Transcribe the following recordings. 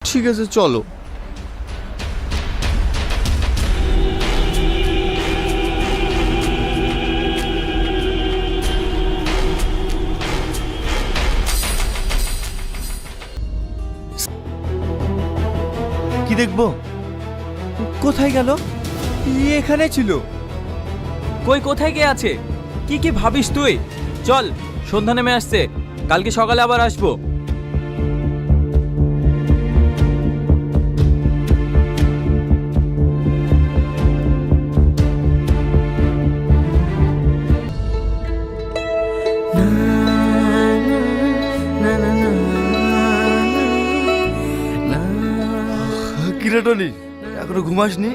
ঠিক আছে চলো। কি দেখবো? কোথায় গেল? এখানে ছিল। কই কোথায় গিয়ে আছে? কি কি ভাবিস তুই? চল, সন্ধ্যা নেমে আসছে, কালকে সকালে আবার আসবো। কিরে টনি, এখনো ঘুমাসনি?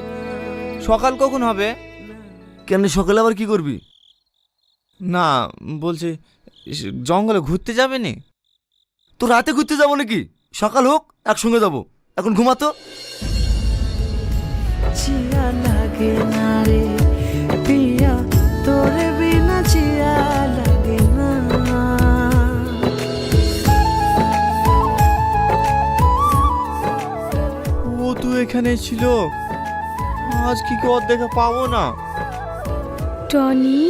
সকাল কখন হবে? কেন সকালে আবার কি করবি? না বলছি জঙ্গলে ঘুরতে যাবে নি? তো রাতে ঘুরতে যাবো নাকি? সকাল হোক একসঙ্গে যাবো। এখন ঘুমাতো। জিয়া লাগে না রে পিয়া, তোরে বিনা জিয়া লাগে না। ও তো এখানে ছিল, আজ কি ওর দেখা পাবো না। টনি,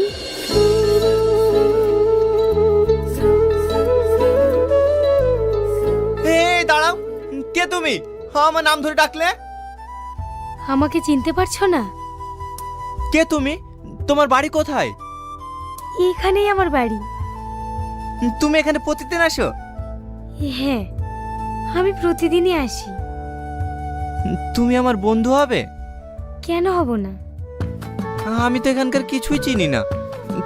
দাঁড়াও, কে তুমি? আমার নাম ধরে ডাকলে? আমাকে চিনতে পারছো না? কে তুমি? তোমার বাড়ি কোথায়? এখানেই আমার বাড়ি। তুমি এখানে প্রতিদিন আসো? হ্যাঁ, আমি প্রতিদিনই আসি। তুমি আমার বন্ধু হবে? কেন হব না? আমি তো এখানকার কিছুই চিনি না,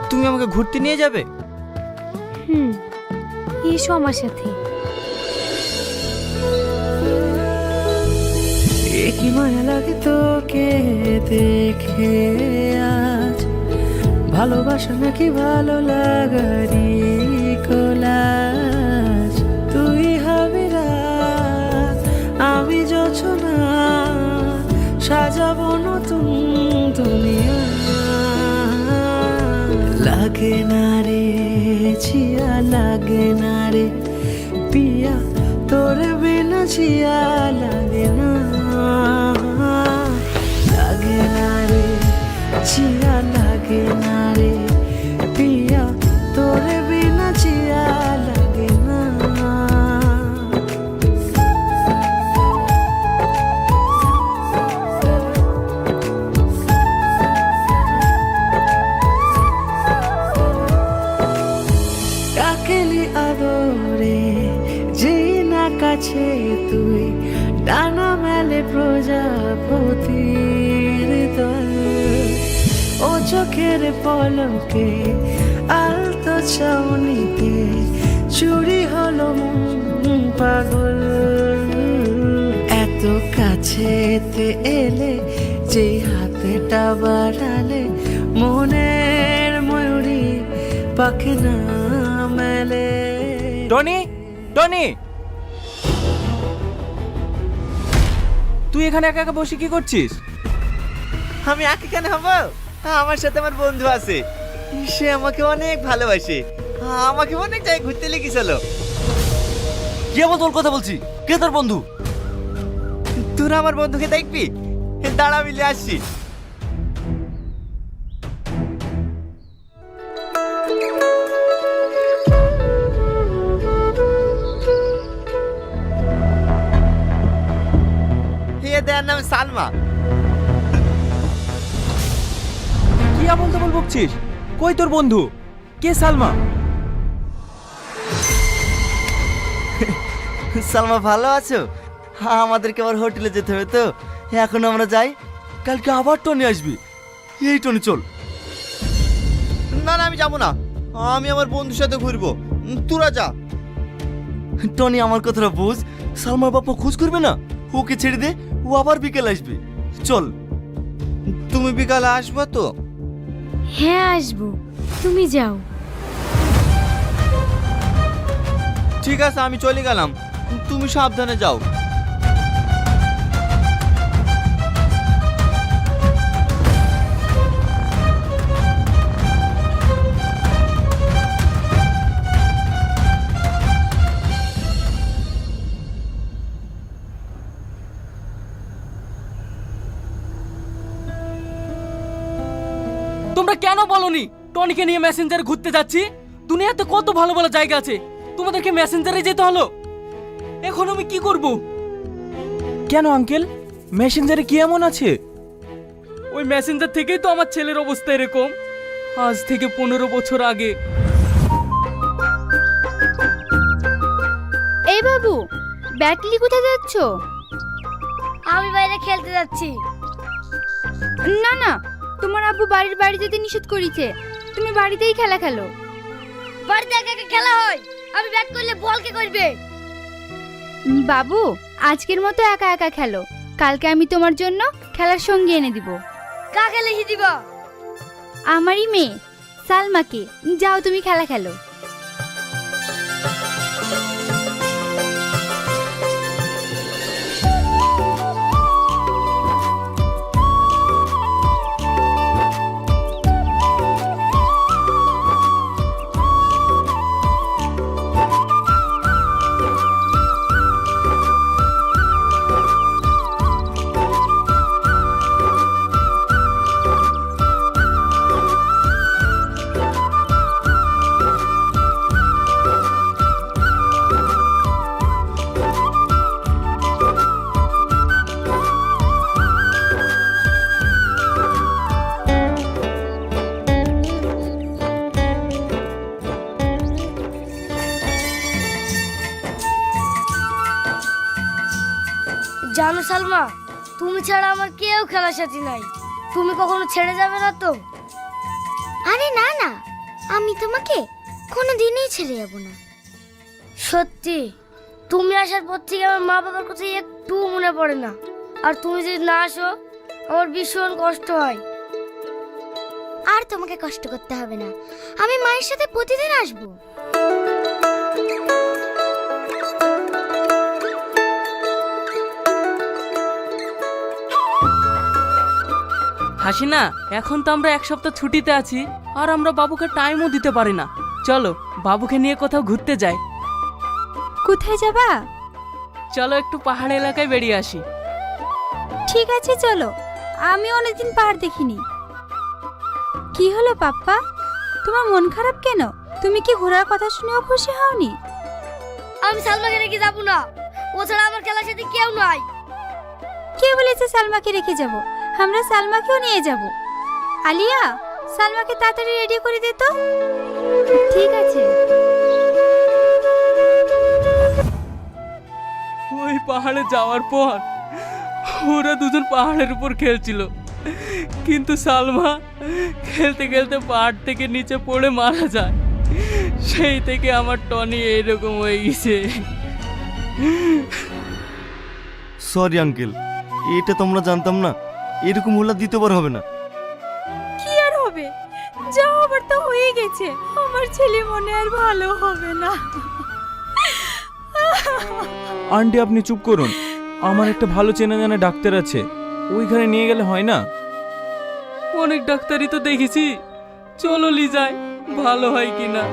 তুমি আমাকে ঘুরতে নিয়ে যাবে? এসো আমার সাথে। কি মায়া লাগে তোকে দেখে আজ, ভালোবাসা নাকি ভালো লাগারি কোলাজ। তুই হবি রাত, আমি যোছনা, সাজাবো নতুন দুনিয়া। লাগে না রে ছিয়া, লাগে না রে পিয়া, তোর বিনা ছিয়া লাগে না। লাগে না রে ছিয়া, লাগে না রে পিয়া, তোর বিনা ছিয়া লাগে না। ডাকেলি আদরে যেই না কাছে তুই, ডানা মেলে প্রজাপতির দল। ও চোখের পলকে আলতো ছাউনিতে চুরি হলো মন পাগল। এত কাছেতে এলে যেই হাতটা বাড়ালে, মনের ময়ূরী পাখি না মেলে। টনি, টনি, তুই এখানে একা একা বসে কি করছিস? আমি একা কেন হবো? আমার সাথে আমার বন্ধু আছে, সে আমাকে অনেক ভালোবাসে, আমাকে অনেক জায়গায় ঘুরতে লেগেছিল। কে বল কথা বলছি? কে তোর বন্ধু? তোরা আমার বন্ধুকে দেখবি? দাঁড়া, মিলে আসছি। দেয়ার নাম সালমা। কি আমল তামল বকছিস? কই তোর বন্ধু? কে সালমা? সালমা ভালো আছো? আমাদেরকে আবার হোটেলে যেতে হবে তো, এখন আমরা যাই, কালকে আবার টনি আসবি। এই টনি চল। না না, আমি যাবো না, আমি আমার বন্ধুর সাথে ঘুরবো, তোরা যা। টনি আমার কথাটা বুঝ, সালমার বাবা খোঁজ করবে না, ওকে ছেড়ে দে, ও আবার বিকেল আসবে। চল। তুমি বিকালে আসবে তো? হ্যাঁ আসবো, তুমি যাও। ঠিক আছে, আমি চলে গেলাম, তুমি সাবধানে যাও। তোমরা কেন বলনি টনিকে নিয়ে মেসেঞ্জারে ঘুরতে যাচ্ছি? দুনিয়াতে কত ভালো ভালো জায়গা আছে, তোমাদেরকে মেসেঞ্জারে যেতে হলো। এখন আমি কি করব? কেন আঙ্কেল, মেসেঞ্জারে কি এমন আছে? ওই মেসেঞ্জার থেকেই তো আমার ছেলের অবস্থা এরকম। আজ থেকে 15 বছর আগে। এই বাবু, ব্যাটলি কোথায় যাচ্ছ? আমি বাইরে খেলতে যাচ্ছি। না না, তোমার আব্বু বাড়ির বাইরে যেতে নিষেধ করেছে, তুমি বাড়িতেই খেলা খেলো। বাড়িতে একা একা খেলা হয়, আমি ব্যাট করলে বল কে করবে? বাবু, আজকের মতো একা একা খেলো, কালকে আমি তোমার জন্য খেলার সঙ্গী এনে দিব। কাকে লিখে দিবা? আমারই মেয়ে সালমাকে। যাও তুমি খেলা খেলো। জানো সালমা, তুমি ছাড়া আমার কেউ খেলার সাথী নাই। তুমি কখনো ছেড়ে যাবে না তো? আরে না না, আমি তোমাকে কোনোদিনই ছেড়ে যাব না। সত্যি, তুমি আসার পর থেকে আমার মা বাবার কথা একটু মনে পড়ে না। আর তুমি যদি না আসো, আমার ভীষণ কষ্ট হয়। আর তোমাকে কষ্ট করতে হবে না, আমি মায়ের সাথে প্রতিদিন আসবো। হাসিনা, এখন তো আমরা 1 সপ্তাহ ছুটিতে আছি, আর আমরা বাবুকে টাইমও দিতে পারি না। চলো বাবুকে নিয়ে কোথাও ঘুরতে যাই। কোথায় যাবা? চলো একটু পাহাড় এলাকায় বেরিয়ে আসি। ঠিক আছে চলো, আমি অনেকদিন পাহাড় দেখিনি। কি হলো পাপ্পা, তোমার মন খারাপ কেন? তুমি কি ঘোরার কথা শুনেও খুশি হওনি? আমি সালমাকে রেখে যাবো না, ও ছাড়া আমার খেলার সাথে কেউ নাই। কে বলেছে সালমাকে রেখে যাব? আমরা সালমাকেও নিয়ে যাব। আলিয়া, সালমাকে তাড়াতাড়ি রেডি করে দে তো। ঠিক আছে। ওই পাহাড়ে যাওয়ার পর ওরা দুজন পাহাড়ের উপর খেলছিল, কিন্তু সালমা খেলতে খেলতে পাহাড় থেকে নিচে পড়ে মারা যায়। সেই থেকে আমার টনি এইরকম হয়ে গেছে। সরি আঙ্কেল, এটা তোমরা জানতাম না। এরকম হলে দ্বিতীয়বার হবে না। কি আর হবে, যা হবার তো হয়ে গেছে। আমার ছেলে মনে আর ভালো হবে না। আন্টি আপনি চুপ করুন, আমার একটা ভালো চেনা জানা ডাক্তার আছে, ওইখানে নিয়ে গেলে হয় না? অনেক ডাক্তারই তো দেখেছি, চলো লি যাই, ভালো হয় কিনা।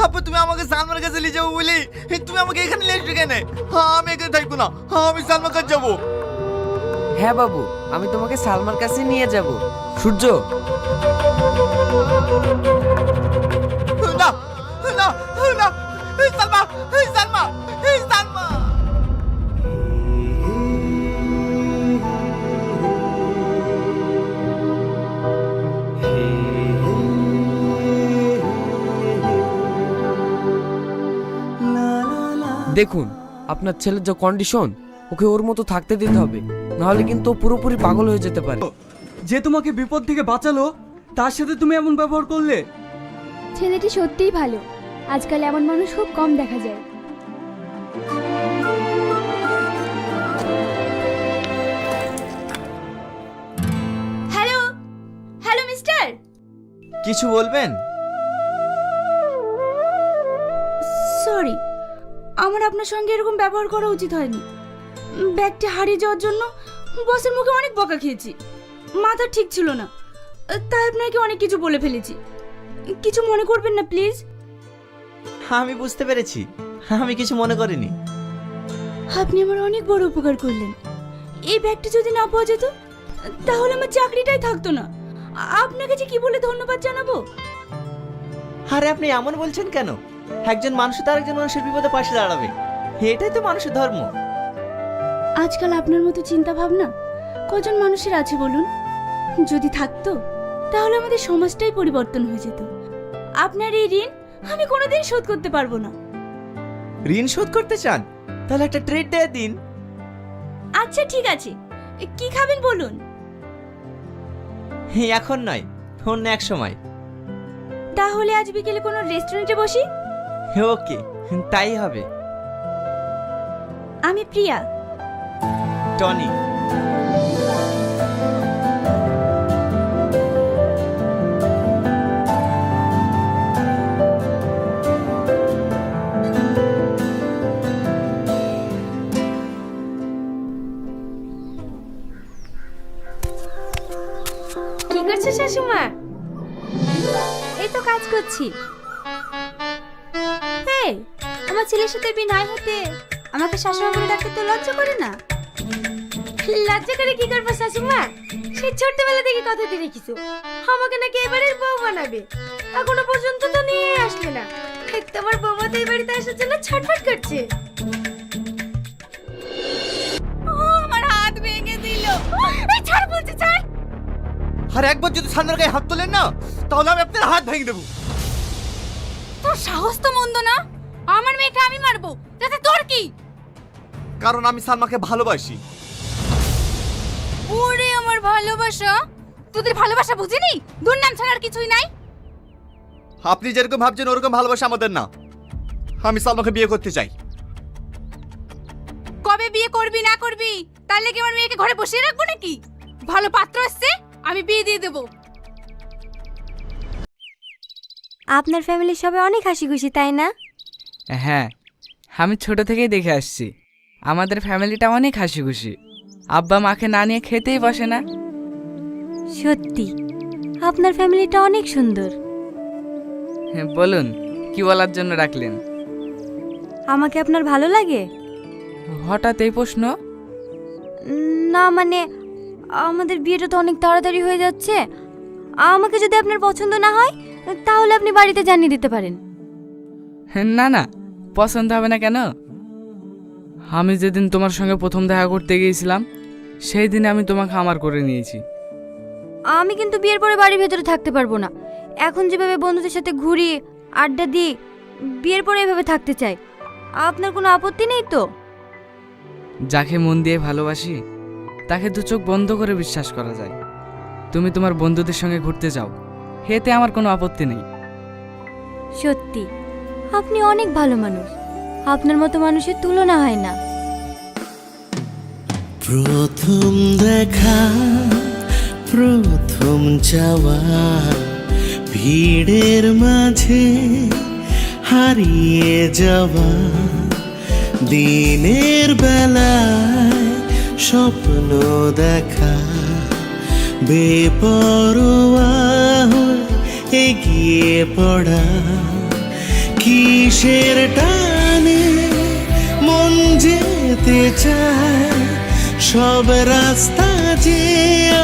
আপু, তুমি আমাকে সালমার কাছে নিয়ে যাবো বলি তুমি আমাকে এখানে নিয়ে আসবে কেন? আমি এখানে থাকবো না, আমি সালমার কাছে যাবো। হ্যাঁ বাবু, আমি তোমাকে সালমার কাছে নিয়ে যাব। সূর্য, না না না, সালমা, সালমা, সালমা। দেখুন আপনার ছেলের যে কন্ডিশন, ওকে ওর মতো থাকতে দিতে হবে, নাহলে কিন্তু ও পুরোপুরি পাগল হয়ে যেতে পারে। যে তোমাকে বিপদ থেকে বাঁচালো, তার সাথে তুমি এমন ব্যবহার করলে? ছেলেটি সত্যিই ভালো, আজকাল এমন মানুষ খুব কম দেখা যায়। হ্যালো হ্যালো মিস্টার, কিছু বলবেন? সরি, আমার আপনার সঙ্গে এরকম ব্যবহার করা উচিত হয়নি। ব্যাগটি হারিয়ে যাওয়ার জন্য বসের মুখে অনেক বকা খেয়েছি, মাথা ঠিক ছিল না, তাই আপনাকে অনেক কিছু বলে ফেলেছি। কিছু মনে করবেন না প্লিজ। আমি বুঝতে পেরেছি, আমি কিছু মনে করিনি। আপনি আমার অনেক বড় উপকার করলেন। এই ব্যাগটা যদি না পাওয়া যেত তাহলে আমার চাকরিটাই থাকতো না। আপনাকে যে কি বলে ধন্যবাদ জানাবো। আরে আপনি এমন বলছেন কেন? একজন মানুষ তার একজন মানুষের বিপদে পাশে দাঁড়াবে, এটাই তো মানুষের ধর্ম। আজকাল আপনার মতো চিন্তা ভাবনা কজন মানুষের আছে বলুন? যদি থাকতো তাহলে আমাদের সমাজটাই পরিবর্তন হয়ে যেত। আপনার এই ঋণ আমি কোনোদিন শোধ করতে পারবো না। ঋণ শোধ করতে চান? তাহলে একটা ট্রিট দিয়ে দিন। আচ্ছা ঠিক আছে, কি খাবেন বলুন? এখন নয়, অন্য এক সময়। তাহলে আজ বিকেলে কোনো রেস্টুরেন্টে বসি। ওকে, তাই হবে। আমি প্রিয়া। টনি। কি করছো শাশুমা? এই তো কাজ করছি। এই, আমার ছেলের সাথে বিয়ে নাই হতে আমাকে শাশুড়ি বলে ডাকতে তো লজ্জা করে না? লজ্জা করে কি করবো শাশুমা? সেই ছোটবেলা থেকে কথা দিয়ে রেখেছো আমাকে নাকি এবারের বউ বানাবে, এখনো পর্যন্ত তো নিয়ে আসলে না। তোমার বৌমা তো এই বাড়িতে আসার জন্য ছটফট করছে। আমার হাত ভেঙে দিল। এই ছাড় বলছি, ছাড়। আর একবার যদি সালমার গায়ে হাত তোলেন না, তাহলে আমি আপনার হাত ভেঙে দেবো। তোর সাহস তো মন্দ না, আমার মেয়েকে আমি মারবো, তাতে তোর কি? কারণ আমি সালমাকে ভালোবাসি। ওরে আমার ভালোবাসা, তোদের ভালোবাসা বুঝিনি? দুর্নাম ছাড়ার কিছুই নাই। আপনি যেরকম ভাবছেন ওরকম ভালোবাসা আমাদের না। আমি সালমাকে বিয়ে করতে চাই। কবে বিয়ে করবি না করবি তাহলে কি আমার মেয়েকে ঘরে বসিয়ে রাখবো নাকি? ভালো পাত্র আসছে, আমি বিয়ে দিয়ে দেবো। আপনার ফ্যামিলির সবাই অনেক হাসি খুশি, তাই না? হ্যাঁ, আমি ছোট থেকেই দেখে আসছি আমাদের ফ্যামিলিটা অনেক হাসি খুশি। আব্বা মাকে না নিয়ে খেতেই বসে না। সত্যি আপনার ফ্যামিলিটা অনেক সুন্দর। হ্যাঁ, বলুন কি বলার জন্য রাখলেন? আমাকে আপনার ভালো লাগে? হঠাৎ এই প্রশ্ন? না মানে আমাদের বিয়েটা তো অনেক তাড়াতাড়ি হয়ে যাচ্ছে। আমাকে যদি আপনার পছন্দ না হয় তাহলে আপনি বাড়িতে জানিয়ে দিতে পারেন। না না, পছন্দ হবে না কেন? আমি যেদিন তোমার সঙ্গে প্রথম দেখা করতে গিয়েছিলাম সেই দিনে আমি তোমাকে আমার করে নিয়েছি। আমি কিন্তু বিয়ের পরে বাড়ির ভেতরে থাকতে পারবো না। এখন যেভাবে বন্ধুদের সাথে ঘুরি, আড্ডা দিই, বিয়ের পরে এভাবে থাকতে চাই। আপনার কোনো আপত্তি নেই তো? যাকে মন দিয়ে ভালোবাসি তাকে দু চোখ বন্ধ করে বিশ্বাস করা যায়। তুমি তোমার বন্ধুদের সঙ্গে ঘুরতে যাও, এতে আমার কোনো আপত্তি নেই। সত্যি আপনি অনেক ভালো মানুষ। আপনার মতো মানুষের তুলনা হয় না। প্রথম দেখা, প্রথম যাওয়া, ভিড়ের মাঝে হারিয়ে যাওয়া, দিনের বেলায় স্বপ্ন দেখা, বেপরোয়া হয়ে এগিয়ে পড়া, কিসের টানে মন যেতে চায়, সব রাস্তা যে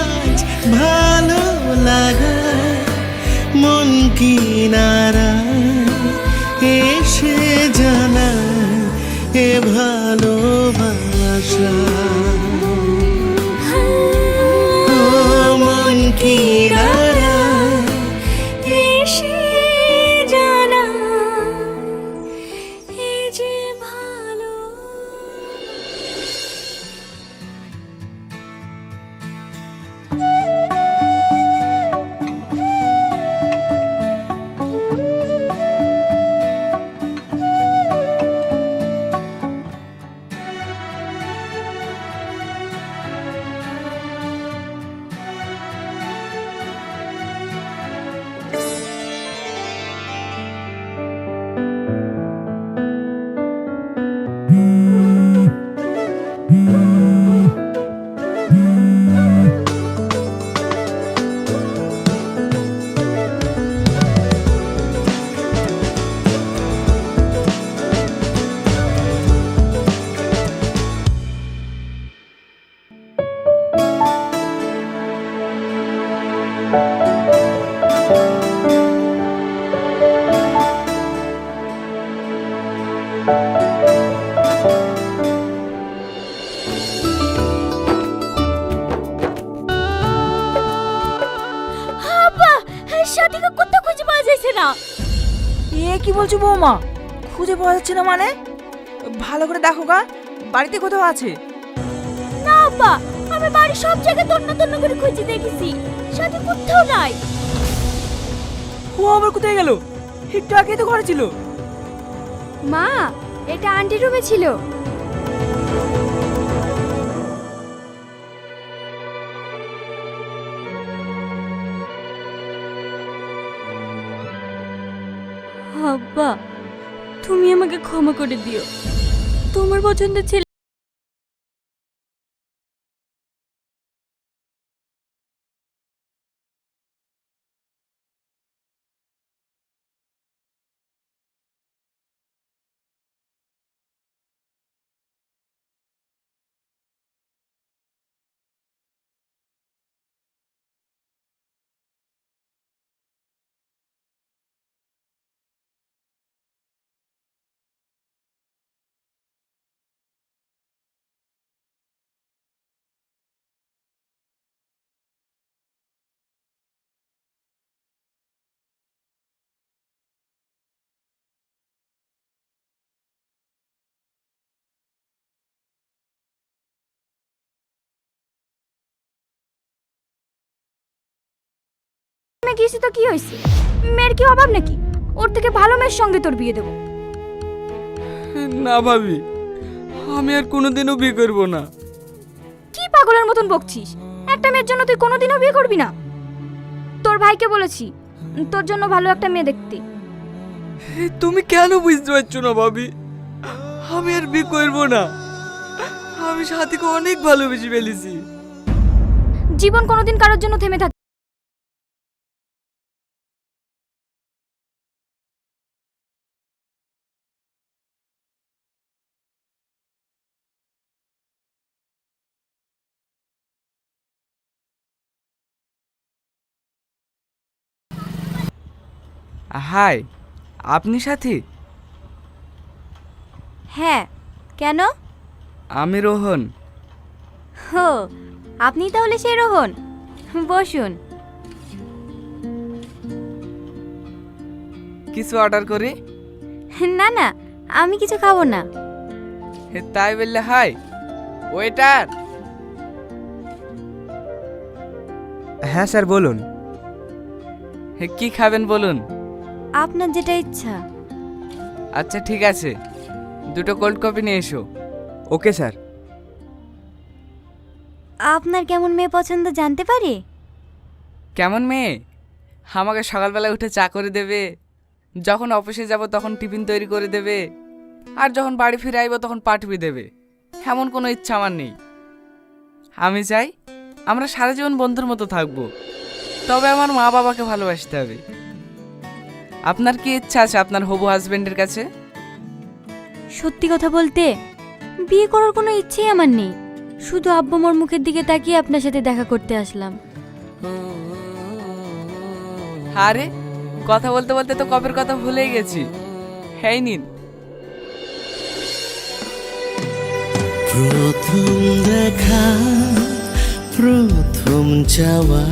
আজ ভালো লাগায়, মন কিনারায় এসে জানায় এ ভালোবাসা। ও মন কিনারায় এসে জানায় এ যে ভালো। এ কি বলছো বৌমা? খুঁজে পাওয়া যাচ্ছে না মানে? ভালো করে দেখো গা, বাড়িতে কোথাও আছে। না আব্বা, আমি বাড়ির সব জায়গায় তন্ন করে খুঁজে দেখেছি, সাথে কোথাও নাই। ও আবার কোথায় গেল? একটু আগে তো ঘরে ছিল। মা, এটা আন্টি রুমে ছিল। আব্বা, তুমি আমাকে ক্ষমা করে দিও। তোমার পছন্দের ছেলে গিয়েছি তো কি হয়েছে? মেয়ের কি অভাব নাকি? ওর থেকে ভালো মেয়ের সঙ্গে তোর বিয়ে দেবো। না ভাবি, আমি আর কোনোদিনও বিয়ে করব না। কি পাগলের মতন বকছিস? একটা মেয়ের জন্য তুই কোনোদিনও বিয়ে করবি না? তোর ভাইকে বলেছি তোর জন্য ভালো একটা মেয়ে দেখতে। তুমি কেন বুঝতে পারছো না ভাবি? আমি আর বিয়ে করব না। আমি সাথীকে অনেক ভালোবেসে ফেলেছি। জীবন কোনোদিন কারোর জন্য থেমে থাকে। হাই, আপনি সাথী? হ্যাঁ, কেন? আমি রোহন। হো, আপনি তাহলে সেই রোহন। বসুন। কিছু অর্ডার করি? না না, আমি কিছু খাবো না। তাই বললে হাই ওয়েটার। হ্যাঁ স্যার বলুন। কি খাবেন বলুন? আপনার যেটা ইচ্ছা। আচ্ছা ঠিক আছে, দুটো কোল্ড কফি নিয়ে এসো। Okay sir. আপনার কেমন মেয়ে পছন্দ জানতে পারি? কেমন মেয়ে? আমাকে সকালবেলা উঠে চা করে দেবে, যখন অফিসে যাব তখন টিফিন তৈরি করে দেবে, আর যখন বাড়ি ফিরে আইব তখন পাঠিয়ে দেবে। এমন কোনো ইচ্ছা আমার নেই। আমি চাই আমরা সারা জীবন বন্ধুর মতো থাকবো, তবে আমার মা বাবাকে ভালোবাসতে হবে। আপনার কি ইচ্ছা আছে আপনার হবু হাজবেন্ডের কাছে? সত্যি কথা বলতে বিয়ে করার কোনো ইচ্ছেই আমার নেই। শুধু আব্বু আমার মুখের দিকে তাকিয়ে আপনার সাথে দেখা করতে আসলাম। আরে কথা বলতে বলতে তো কবের কথা ভুলেই গেছি। হ্যাঁ নিন। প্রথম দেখা, প্রথম যাওয়া,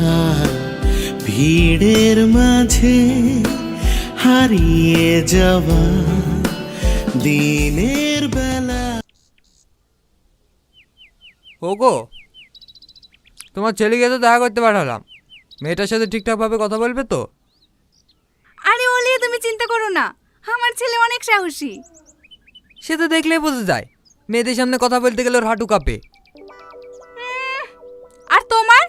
ভিড়ের মাঝে হারিয়ে যাওয়া, দিনের বেলা। ওগো, তোমার ছেলেকে তো দেখা করতে পাঠালাম। মেয়েটার সাথে ঠিকঠাকভাবে কথা বলবে তো? আরে ওলিয়ে তুমি চিন্তা করো না, আমার ছেলে অনেক সাহসী। সে তো দেখলেই বোঝা যায়, মেয়েদের সামনে কথা বলতে গেলে ওর হাঁটু কাঁপে। আর তোমার?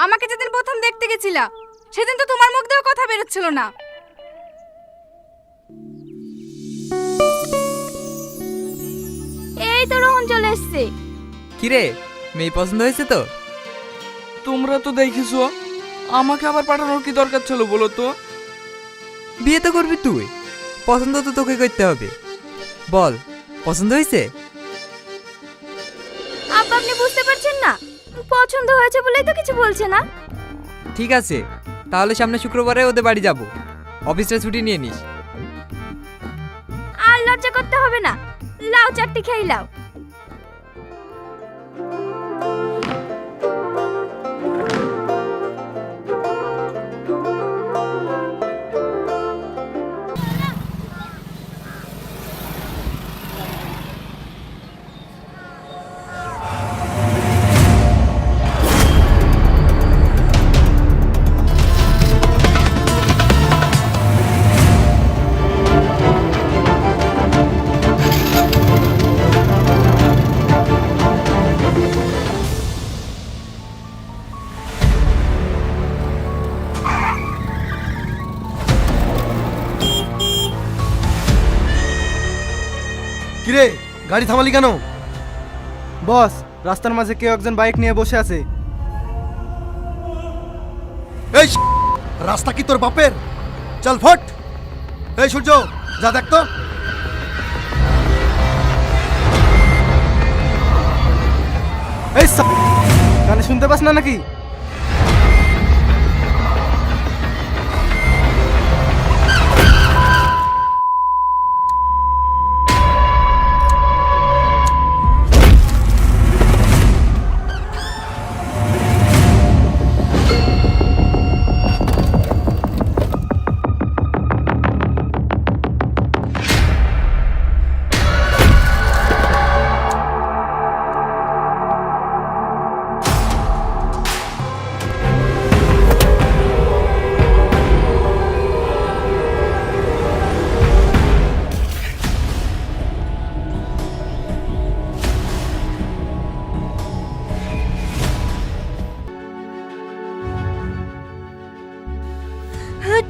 আমাকে যেদিন প্রথম দেখতে গেছিলা সেদিন তো তোমার মুখ দিয়ে কথা বেরোচ্ছিল না। এই তো রোহন চলে এসছে। কিরে, মেয়ে পছন্দ হয়েছে তো? তোমরা তো দেখিছো, আমাকে আবার পাঠানোর কি দরকার ছিল বলো তো? বিয়ে তো করবি তুই, পছন্দ তো তোকে করতে হবে। বল, পছন্দ হয়েছে? আব্বা, আপনি বুঝতে পারছেন না? পছন্দ হয়েছে বলেই তো কিছু বলছে না। ঠিক আছে, তাহলে সামনে শুক্রবারে ওদের বাড়ি যাব। অফিসটা ছুটি নিয়ে নিস। আর লজ্জা করতে হবে না, লাও চারটি খেয়ে লাও। কিরে গাড়ি থামালি কেন? বস, রাস্তার মাঝে কেউ একজন বাইক নিয়ে বসে আছে। এই রাস্তা কি তোর বাপের? চল ফট। এই সূর্য, যা দেখ তো। এই গানে শুনতে পাস না নাকি?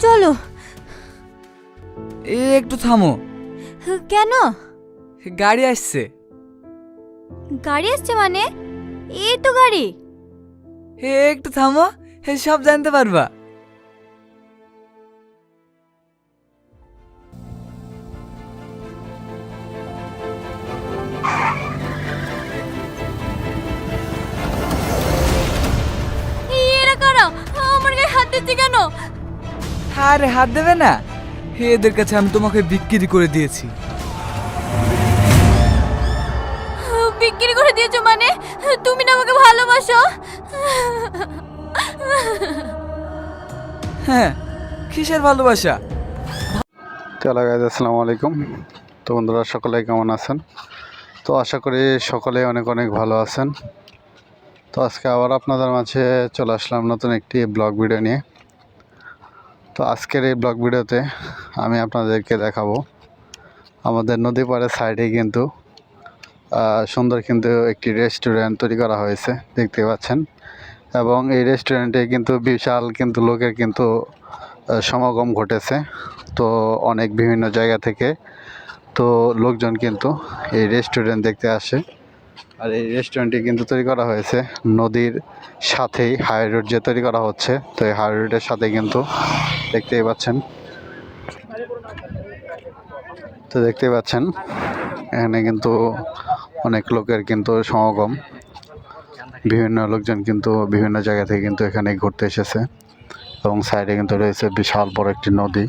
চলো। একটু থামো। কেন? গাড়ি আসছে। গাড়ি আসছে মানে? এই তো গাড়ি। একটু থামো, সব জানতে পারবা। এরা কারা? আমার গায়ে হাত দিচ্ছে কেন? আরে হাত দেবে না, এদের কাছে আমি তোমাকে বিক্রি করে দিয়েছি। বিক্রি করে দিয়েছো মানে? তুমি না আমাকে ভালোবাসো? হ্যাঁ, কিসের ভালোবাসা? হ্যালো গাইজ, আসসালামু আলাইকুম। তো বন্ধুরা সকলে কেমন আছেন? তো আশা করি সকলে অনেক অনেক ভালো আছেন। তো আজকে আবার আপনাদের মাঝে চলে আসলাম নতুন একটি ব্লগ ভিডিও নিয়ে। তো আজকের এই ব্লগ ভিডিওতে আমি আপনাদেরকে দেখাবো আমাদের নদী পাড়ের সাইডে কিন্তু সুন্দর কিন্তু একটি রেস্টুরেন্ট তৈরি করা হয়েছে, দেখতে পাচ্ছেন। এবং এই রেস্টুরেন্টে কিন্তু বিশাল কিন্তু লোকের কিন্তু সমাগম ঘটেছে। তো অনেক বিভিন্ন জায়গা থেকে তো লোকজন কিন্তু এই রেস্টুরেন্ট দেখতে আসে। আর এই রেস্টুরেন্টটি কিন্তু তৈরি করা হয়েছে নদীর সাথেই, হাই রোড যে তৈরি করা হচ্ছে, তো এই হাই রোডের সাথে কিন্তু দেখতেই পাচ্ছেন। তো দেখতেই পাচ্ছেন এখানে কিন্তু অনেক লোকের কিন্তু সমাগম, বিভিন্ন লোকজন কিন্তু বিভিন্ন জায়গা থেকে কিন্তু এখানে ঘুরতে এসেছে। এবং সাইডে কিন্তু রয়েছে বিশাল বড় একটি নদী।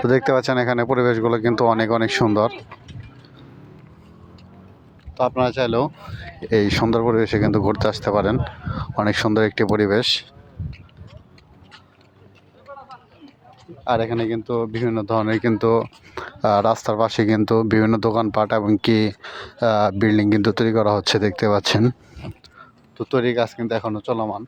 তো দেখতে পাচ্ছেন এখানে পরিবেশগুলো কিন্তু অনেক অনেক সুন্দর। তো আপনারা চাইলেও এই সুন্দর পরিবেশে কিন্তু ঘুরতে আসতে পারেন, অনেক সুন্দর একটি পরিবেশ। আর এখানে কিন্তু বিভিন্ন ধরনের কিন্তু রাস্তার পাশে কিন্তু বিভিন্ন দোকানপাট এবং কি বিল্ডিং কিন্তু তৈরি করা হচ্ছে, দেখতে পাচ্ছেন। তো তৈরি কাজ কিন্তু এখনো চলমান।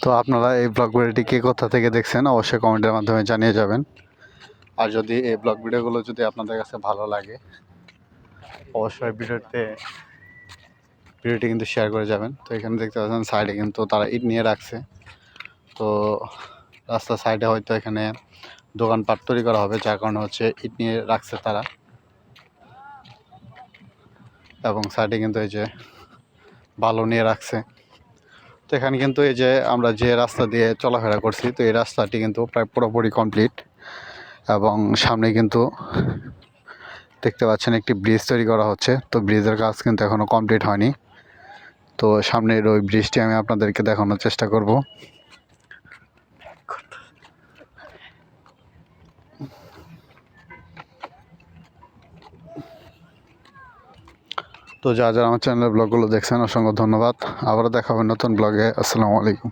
তো আপনারা এই ব্লগ ভিডিওটি কে কোথা থেকে দেখছেন অবশ্যই কমেন্টের মাধ্যমে জানিয়ে যাবেন। আর যদি এই ব্লগ ভিডিওগুলো যদি আপনাদের কাছে ভালো লাগে অবশ্যই ভিডিওটি কিন্তু শেয়ার করে যাবেন। তো এখানে দেখতে পাচ্ছেন সাইডে কিন্তু তারা ইট নিয়ে রাখছে। তো রাস্তার সাইডে হয়তো এখানে দোকানপাট তৈরি করা হবে, যার কারণে হচ্ছে ইট নিয়ে রাখছে তারা। এবং সাইডে কিন্তু এই যে বালু নিয়ে রাখছে। তো এখানে কিন্তু এই যে আমরা যে রাস্তা দিয়ে চলাফেরা করছি, তো এই রাস্তাটি কিন্তু প্রায় পুরোপুরি কমপ্লিট। এবং সামনে কিন্তু দেখতে পাচ্ছেন একটি ব্রিজ তৈরি করা হচ্ছে। তো ব্রিজের কাজ কিন্তু এখনও কমপ্লিট হয়নি। তো সামনের ওই ব্রিজটি আমি আপনাদেরকে দেখানোর চেষ্টা করব। তো যারা যারা আমার চ্যানেলের ব্লগগুলো দেখছেন অসংখ্য ধন্যবাদ। আবারও দেখা হবে নতুন ব্লগে। আসসালামু আলাইকুম।